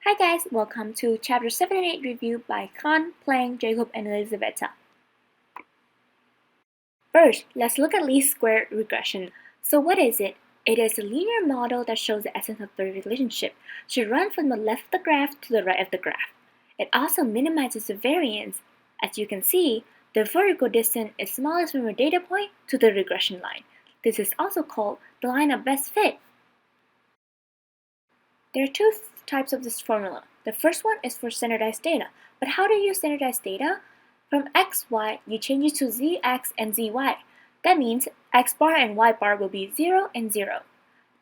Hi guys, welcome to Chapter 7 and 8 review by Khanh, Pleng, Jacob, and Elizaveta. First, let's look at least square regression. So what is it? It is a linear model that shows the essence of the relationship should run from the left of the graph to the right of the graph. It also minimizes the variance. As you can see, the vertical distance is smallest from a data point to the regression line. This is also called the line of best fit. There are two types of this formula. The first one is for standardized data. But how to use standardized data? From xy, you change it to zx and zy. That means x bar and y bar will be 0 and 0.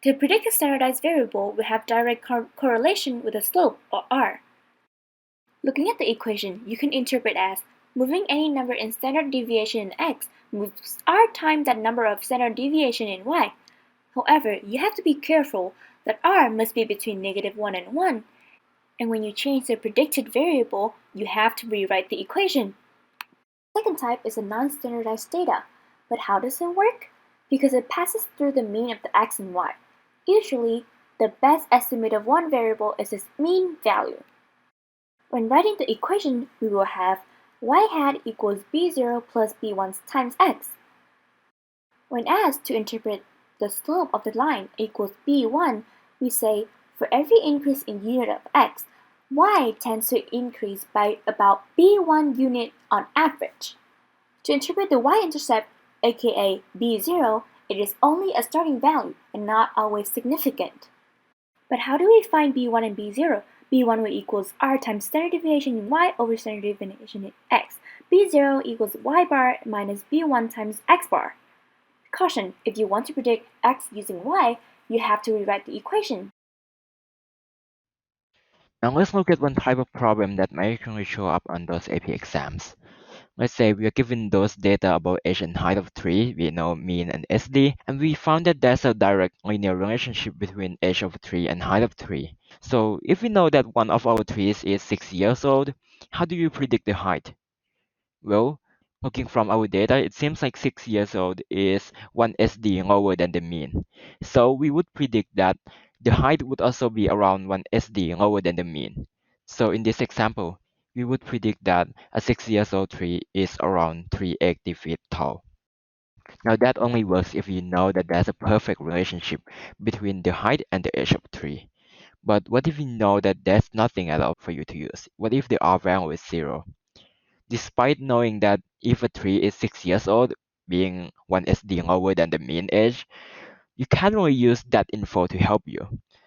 To predict a standardized variable, we have direct correlation with the slope, or r. Looking at the equation, you can interpret as moving any number in standard deviation in x moves r times that number of standard deviation in y. However, you have to be careful that r must be between -1 and 1, and when you change the predicted variable, you have to rewrite the equation. The second type is a non-standardized data, but how does it work? Because it passes through the mean of the x and y. Usually, the best estimate of one variable is its mean value. When writing the equation, we will have y hat equals b0 plus b1 times x. When asked to interpret the slope of the line equals b1, we say for every increase in unit of x, y tends to increase by about b1 unit on average. To interpret the y-intercept, aka b0, it is only a starting value and not always significant. But how do we find b1 and b0? b1 will equals r times standard deviation in y over standard deviation in x. b0 equals y bar minus b1 times x bar. Caution, if you want to predict x using y, you have to rewrite the equation. Now let's look at one type of problem that may actually show up on those AP exams. Let's say we are given those data about age and height of 3, we know mean and SD, and we found that there's a direct linear relationship between age of 3 and height of 3. So if we know that one of our trees is 6 years old, how do you predict the height? Well, looking from our data, it seems like 6 years old is 1 SD lower than the mean. So we would predict that the height would also be around 1 SD lower than the mean. So in this example, we would predict that a 6 years old tree is around 380 feet tall. Now that only works if you know that there's a perfect relationship between the height and the age of the tree. But what if you know that there's nothing at all for you to use? What if the R value is 0? Despite knowing that if a tree is 6 years old, being 1 SD lower than the mean age, you can't really use that info to help you.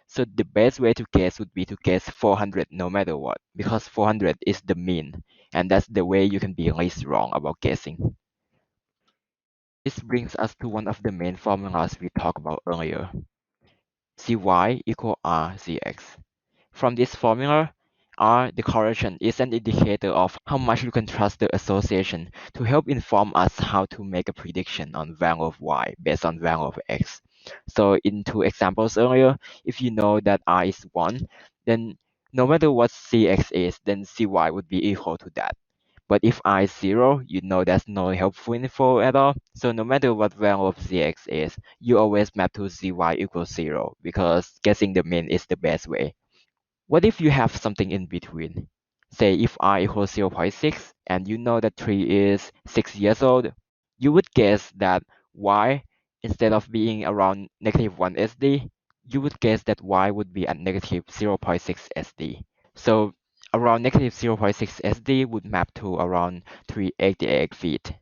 So the best way to guess would be to guess 400 no matter what, because 400 is the mean, and that's the way you can be least wrong about guessing. This brings us to one of the main formulas we talked about earlier. Cy equal R Cx. From this formula, R, the correlation, is an indicator of how much you can trust the association to help inform us how to make a prediction on value of y based on value of x. So in two examples earlier, if you know that R is 1, then no matter what Cx is, then Cy would be equal to that. But if I is 0, you know that's no helpful info at all. So no matter what value of Cx is, you always map to Cy equals 0 because guessing the mean is the best way. What if you have something in between? Say if I equals 0.6 and you know that tree is 6 years old, you would guess that y, instead of being around -1 SD, you would guess that y would be at -0.6 SD. So around -0.6 SD would map to around 388 feet.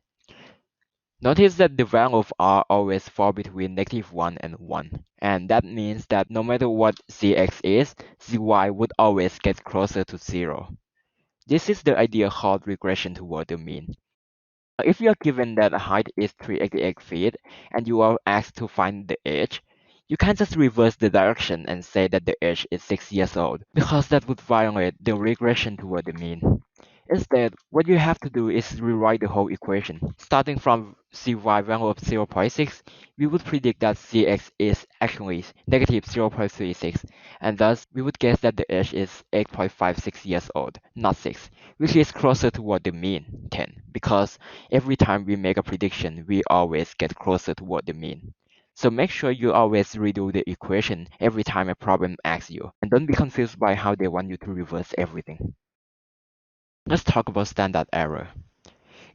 Notice that the value of r always fall between -1 and 1, and that means that no matter what Cx is, Cy would always get closer to 0. This is the idea called regression toward the mean. If you are given that a height is 388 feet and you are asked to find the edge, you can't just reverse the direction and say that the edge is 6 years old, because that would violate the regression toward the mean. Instead, what you have to do is rewrite the whole equation. Starting from Cy value of 0.6, we would predict that Cx is actually -0.36, and thus we would guess that the edge is 8.56 years old, not 6, which is closer toward the mean, 10, because every time we make a prediction, we always get closer toward the mean. So make sure you always redo the equation every time a problem asks you, and don't be confused by how they want you to reverse everything. Let's talk about standard error.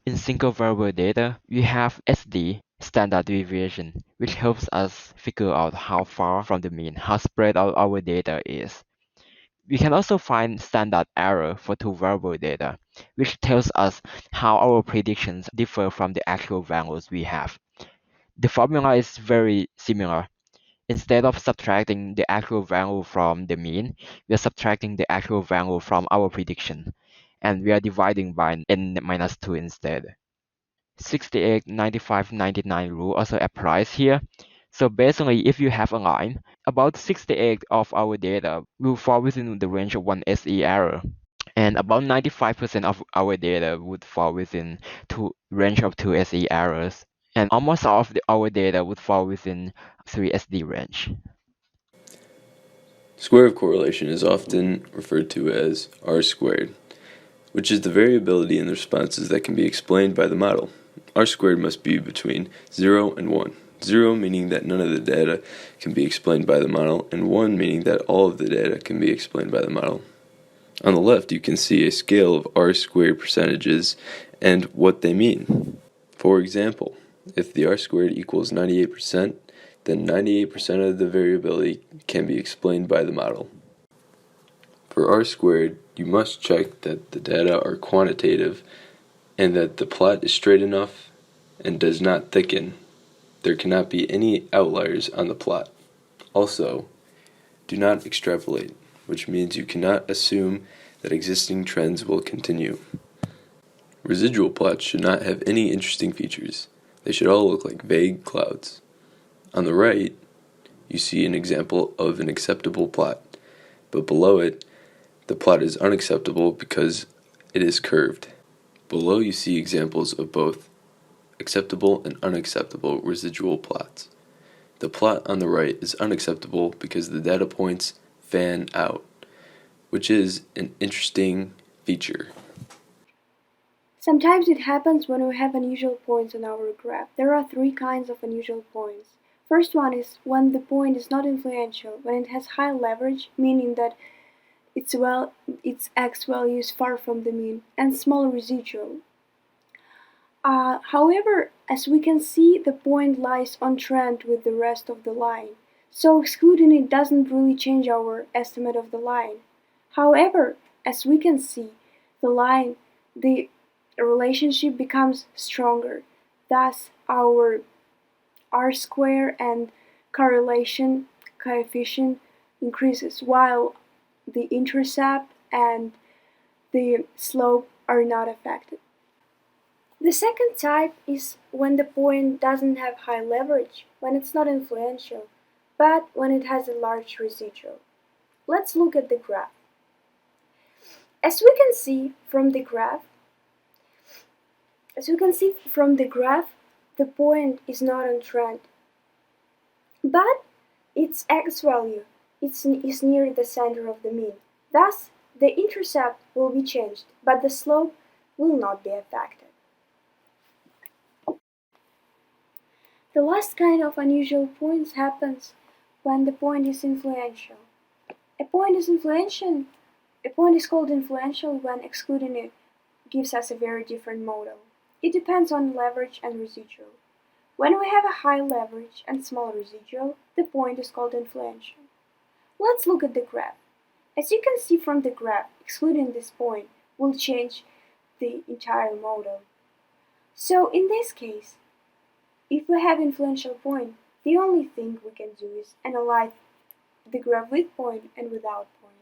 In single variable data, we have SD, standard deviation, which helps us figure out how far from the mean, how spread out our data is. We can also find standard error for two variable data, which tells us how our predictions differ from the actual values we have. The formula is very similar. Instead of subtracting the actual value from the mean, we are subtracting the actual value from our prediction, and we are dividing by n minus 2 instead. 68, 95, 99 rule also applies here. So basically, if you have a line, about 68 of our data will fall within the range of one SE error, and about 95% of our data would fall within range of 2 SE errors, and almost all of our data would fall within 3 SD range. Square of correlation is often referred to as R squared, which is the variability in the responses that can be explained by the model. R squared must be between 0 and 1. 0 meaning that none of the data can be explained by the model, and 1 meaning that all of the data can be explained by the model. On the left, you can see a scale of R squared percentages and what they mean. For example, if the R squared equals 98%, then 98% of the variability can be explained by the model. For R squared, you must check that the data are quantitative and that the plot is straight enough and does not thicken. There cannot be any outliers on the plot. Also, do not extrapolate, which means you cannot assume that existing trends will continue. Residual plots should not have any interesting features. They should all look like vague clouds. On the right, you see an example of an acceptable plot, but below it, the plot is unacceptable because it is curved. Below you see examples of both acceptable and unacceptable residual plots. The plot on the right is unacceptable because the data points fan out, which is an interesting feature. Sometimes it happens when we have unusual points on our graph. There are three kinds of unusual points. First one is when the point is not influential, when it has high leverage, meaning that its x value is far from the mean, and small residual. However, as we can see, the point lies on trend with the rest of the line, so excluding it doesn't really change our estimate of the line. However, as we can see, the relationship becomes stronger. Thus, our R-square and correlation coefficient increases, while the intercept and the slope are not affected. The second type is when the point doesn't have high leverage, when it's not influential, but when it has a large residual. Let's look at the graph. As we can see from the graph, the point is not on trend, but its x value is near the center of the mean. Thus, the intercept will be changed, but the slope will not be affected. The last kind of unusual points happens when the point is influential. A point is called influential when excluding it gives us a very different model. It depends on leverage and residual. When we have a high leverage and small residual, the point is called influential. Let's look at the graph. As you can see from the graph, excluding this point will change the entire model. So in this case, if we have influential point, the only thing we can do is analyze the graph with point and without point.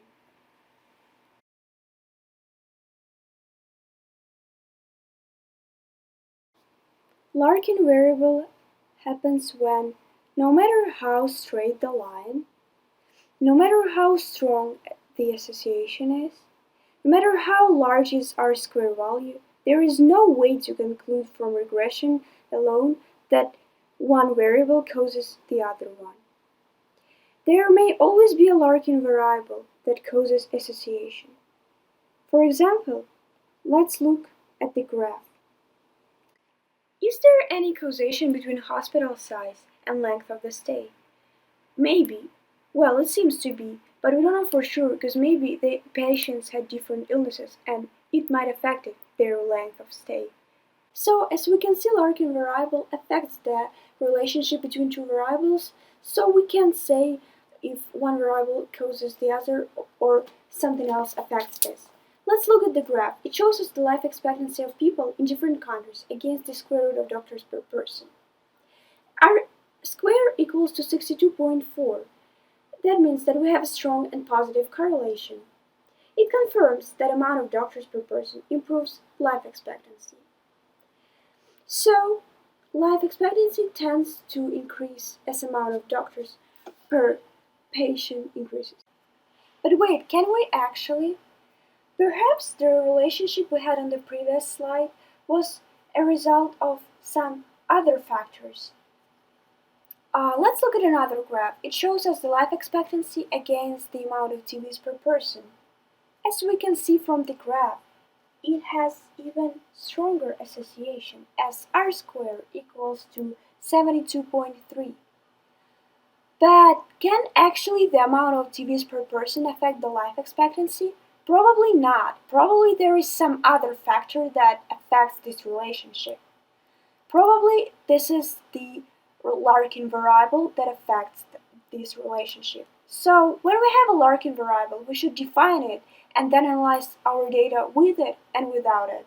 Larkin variable happens when, no matter how straight the line, no matter how strong the association is, no matter how large is R-square value, there is no way to conclude from regression alone that one variable causes the other one. There may always be a Larkin variable that causes association. For example, let's look at the graph. Is there any causation between hospital size and length of the stay. Maybe. Well, it seems to be, but we don't know for sure because maybe the patients had different illnesses and it might affect their length of stay. So, as we can see, Larkin variable affects the relationship between two variables, so we can't say if one variable causes the other or something else affects this. Let's look at the graph. It shows us the life expectancy of people in different countries against the square root of doctors per person. R square equals to 62.4. That means that we have a strong and positive correlation. It confirms that amount of doctors per person improves life expectancy. So, life expectancy tends to increase as amount of doctors per patient increases. But wait, can we actually? Perhaps the relationship we had on the previous slide was a result of some other factors. Let's look at another graph. It shows us the life expectancy against the amount of TVs per person. As we can see from the graph, it has even stronger association as R squared equals to 72.3. But can actually the amount of TVs per person affect the life expectancy? Probably not. Probably there is some other factor that affects this relationship. Probably this is the Larkin variable that affects this relationship. So when we have a Larkin variable, we should define it and then analyze our data with it and without it.